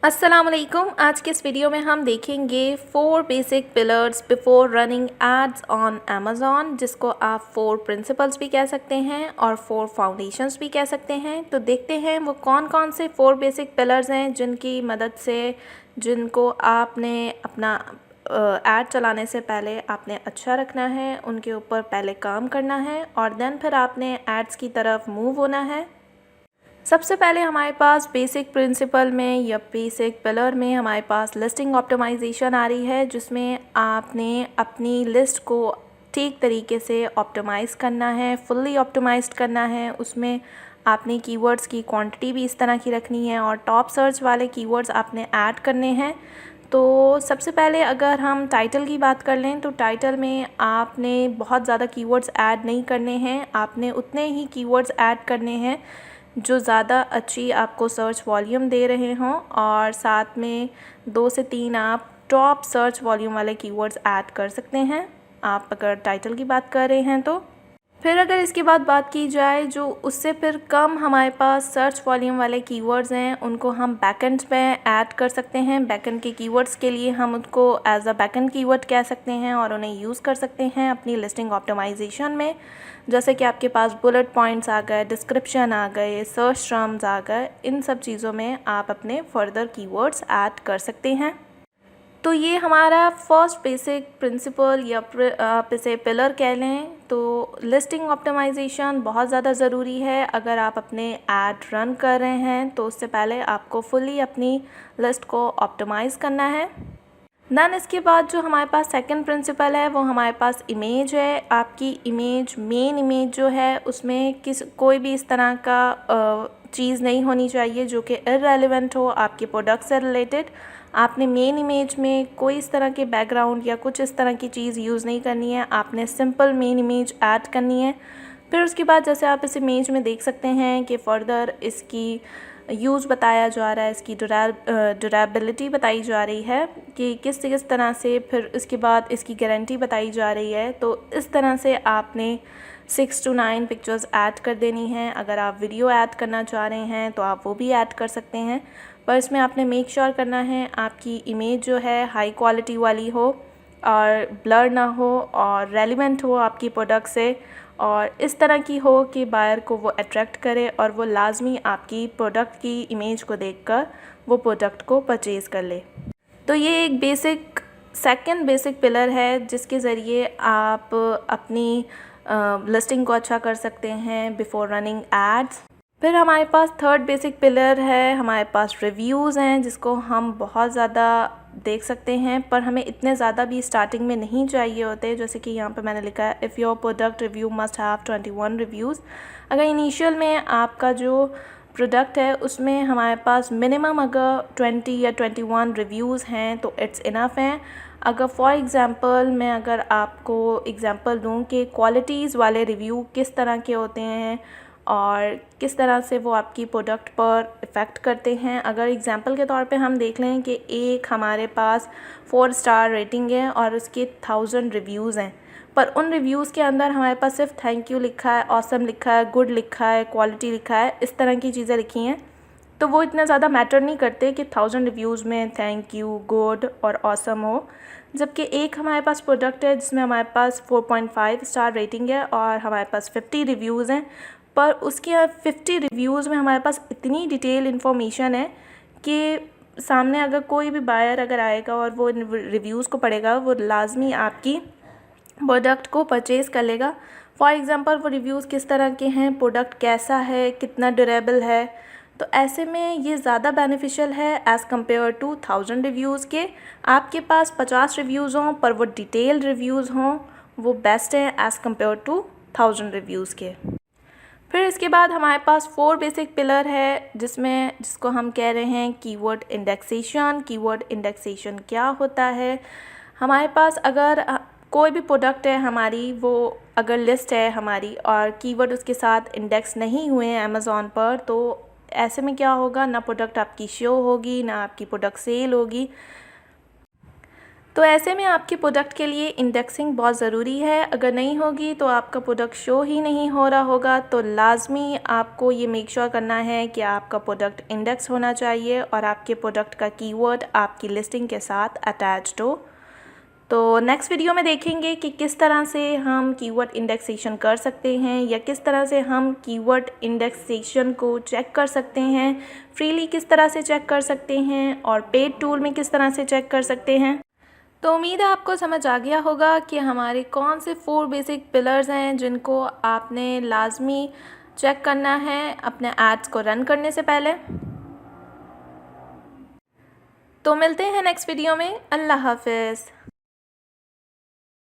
अस्सलामुअलैकुम। आज के इस वीडियो में हम देखेंगे 4 basic pillars before running ads on Amazon, जिसको आप 4 प्रिंसिपल्स भी कह सकते हैं और 4 फाउंडेशंस भी कह सकते हैं। तो देखते हैं वो कौन कौन से 4 बेसिक पिलर्स हैं जिनकी मदद से जिनको आपने अपना ऐड चलाने से पहले आपने अच्छा रखना है, उनके ऊपर पहले काम करना है और देन फिर आपने एड्स की तरफ मूव होना है। सबसे पहले हमारे पास बेसिक प्रिंसिपल में या बेसिक पिलर में हमारे पास लिस्टिंग ऑप्टिमाइजेशन आ रही है, जिसमें आपने अपनी लिस्ट को ठीक तरीके से ऑप्टिमाइज़ करना है, फुल्ली ऑप्टिमाइज्ड करना है। उसमें आपने कीवर्ड्स की क्वांटिटी भी इस तरह की रखनी है और टॉप सर्च वाले कीवर्ड्स आपने ऐड करने हैं। तो सबसे पहले अगर हम टाइटल की बात कर लें तो टाइटल में आपने बहुत ज़्यादा कीवर्ड्स ऐड नहीं करने हैं, आपने उतने ही कीवर्ड्स ऐड करने हैं जो ज़्यादा अच्छी आपको सर्च वॉल्यूम दे रहे हों, और साथ में 2 से 3 आप टॉप सर्च वॉल्यूम वाले कीवर्ड्स ऐड कर सकते हैं आप अगर टाइटल की बात कर रहे हैं तो। फिर अगर इसके बाद बात की जाए जो उससे फिर कम हमारे पास सर्च वॉल्यूम वाले कीवर्ड्स हैं, उनको हम बैकएंड में ऐड कर सकते हैं। बैकएंड के कीवर्ड्स के लिए हम उनको एज अ बैकएंड कीवर्ड कह सकते हैं और उन्हें यूज़ कर सकते हैं अपनी लिस्टिंग ऑप्टिमाइजेशन में। जैसे कि आपके पास बुलेट पॉइंट्स आ गए, डिस्क्रिप्शन आ गए, सर्च टर्म्स आ गए, इन सब चीज़ों में आप अपने फर्दर कीवर्ड्स ऐड कर सकते हैं। तो ये हमारा फर्स्ट बेसिक प्रिंसिपल या आप इसे पिलर कह लें। तो लिस्टिंग ऑप्टिमाइजेशन बहुत ज़्यादा ज़रूरी है। अगर आप अपने ऐड रन कर रहे हैं तो उससे पहले आपको फुल्ली अपनी लिस्ट को ऑप्टिमाइज़ करना है। देन इसके बाद जो हमारे पास सेकंड प्रिंसिपल है वो हमारे पास इमेज है। आपकी इमेज, मेन इमेज जो है, उसमें कोई भी इस तरह का चीज़ नहीं होनी चाहिए जो कि इररेलेवेंट हो आपके प्रोडक्ट से रिलेटेड। आपने मेन इमेज में कोई इस तरह के बैकग्राउंड या कुछ इस तरह की चीज़ यूज़ नहीं करनी है, आपने सिंपल मेन इमेज ऐड करनी है। फिर उसके बाद जैसे आप इस इमेज में देख सकते हैं कि फ़र्दर इसकी यूज़ बताया जा रहा है, इसकी ड्यूरेबिलिटी बताई जा रही है कि किस तरह से, फिर इसके बाद इसकी गारंटी बताई जा रही है। तो इस तरह से आपने 6 to 9 पिक्चर्स ऐड कर देनी हैं। अगर आप वीडियो ऐड करना चाह रहे हैं तो आप वो भी ऐड कर सकते हैं, पर इसमें आपने मेक श्योर करना है आपकी इमेज जो है हाई क्वालिटी वाली हो और ब्लर ना हो और रेलिवेंट हो आपकी प्रोडक्ट से, और इस तरह की हो कि बायर को वो अट्रैक्ट करे और वो लाजमी आपकी प्रोडक्ट की इमेज को देखकर वो प्रोडक्ट को परचेज़ कर ले। तो ये एक सेकंड बेसिक पिलर है जिसके ज़रिए आप अपनी लिस्टिंग को अच्छा कर सकते हैं बिफोर रनिंग एड्स। फिर हमारे पास थर्ड बेसिक पिलर है, हमारे पास रिव्यूज़ हैं जिसको हम बहुत ज़्यादा देख सकते हैं, पर हमें इतने ज़्यादा भी स्टार्टिंग में नहीं चाहिए होते। जैसे कि यहाँ पे मैंने लिखा है if your product review must have 21 reviews. अगर इनिशियल में आपका जो प्रोडक्ट है उसमें हमारे पास मिनिमम अगर 20 या 21 रिव्यूज़ हैं तो इट्स इनफ हैं। अगर फॉर एग्ज़ाम्पल मैं अगर आपको एग्ज़ाम्पल दूँ कि क्वालिटीज़ वाले रिव्यू किस तरह के होते हैं और किस तरह से वो आपकी प्रोडक्ट पर इफ़ेक्ट करते हैं। अगर एग्ज़ाम्पल के तौर पे हम देख लें कि एक हमारे पास 4 स्टार रेटिंग है और उसके 1000 रिव्यूज़ हैं, पर उन रिव्यूज़ के अंदर हमारे पास सिर्फ थैंक यू लिखा है, ऑसम लिखा है, गुड लिखा है, क्वालिटी लिखा है, इस तरह की चीज़ें लिखी हैं, तो वो इतना ज़्यादा मैटर नहीं करते कि 1000 रिव्यूज़ में थैंक यू, गुड और ऑसम हो। जबकि एक हमारे पास प्रोडक्ट है जिसमें हमारे पास 4.5 स्टार रेटिंग है और हमारे पास 50 रिव्यूज़ हैं, पर उसके 50 रिव्यूज़ में हमारे पास इतनी डिटेल इन्फॉर्मेशन है कि सामने अगर कोई भी बायर अगर आएगा और वो रिव्यूज़ को पढ़ेगा, वो लाजमी आपकी प्रोडक्ट को परचेज़ कर लेगा। फॉर एग्ज़ाम्पल वो रिव्यूज़ किस तरह के हैं, प्रोडक्ट कैसा है, कितना ड्यूरेबल है, तो ऐसे में ये ज़्यादा बेनिफिशियल है एज़ कम्पेयर टू 1000 रिव्यूज़ के। आपके पास 50 रिव्यूज़ हों पर वो डिटेल रिव्यूज़ हों, वो बेस्ट है एज़ कम्पेयर टू 1000 रिव्यूज़ के। फिर इसके बाद हमारे पास 4 बेसिक पिलर है जिसको हम कह रहे हैं कीवर्ड इंडेक्सेशन। कीवर्ड इंडेक्सेशन क्या होता है? हमारे पास अगर कोई भी प्रोडक्ट है हमारी, वो अगर लिस्ट है हमारी और कीवर्ड उसके साथ इंडेक्स नहीं हुए हैं अमेज़ॉन पर, तो ऐसे में क्या होगा, ना प्रोडक्ट आपकी शो होगी, ना आपकी प्रोडक्ट सेल होगी। तो ऐसे में आपके प्रोडक्ट के लिए इंडेक्सिंग बहुत ज़रूरी है। अगर नहीं होगी तो आपका प्रोडक्ट शो ही नहीं हो रहा होगा। तो लाजमी आपको ये मेक श्योर करना है कि आपका प्रोडक्ट इंडेक्स होना चाहिए और आपके प्रोडक्ट का कीवर्ड आपकी लिस्टिंग के साथ अटैच्ड हो। तो नेक्स्ट वीडियो में देखेंगे कि किस तरह से हम कीवर्ड इंडेक्सेशन कर सकते हैं या किस तरह से हम कीवर्ड इंडेक्सेशन को चेक कर सकते हैं, फ्रीली किस तरह से चेक कर सकते हैं और पेड टूल में किस तरह से चेक कर सकते हैं। तो उम्मीद है आपको समझ आ गया होगा कि हमारे कौन से 4 बेसिक पिलर्स हैं जिनको आपने लाजमी चेक करना है अपने एड्स को रन करने से पहले। तो मिलते हैं नेक्स्ट वीडियो में। अल्लाह हाफ़िज़।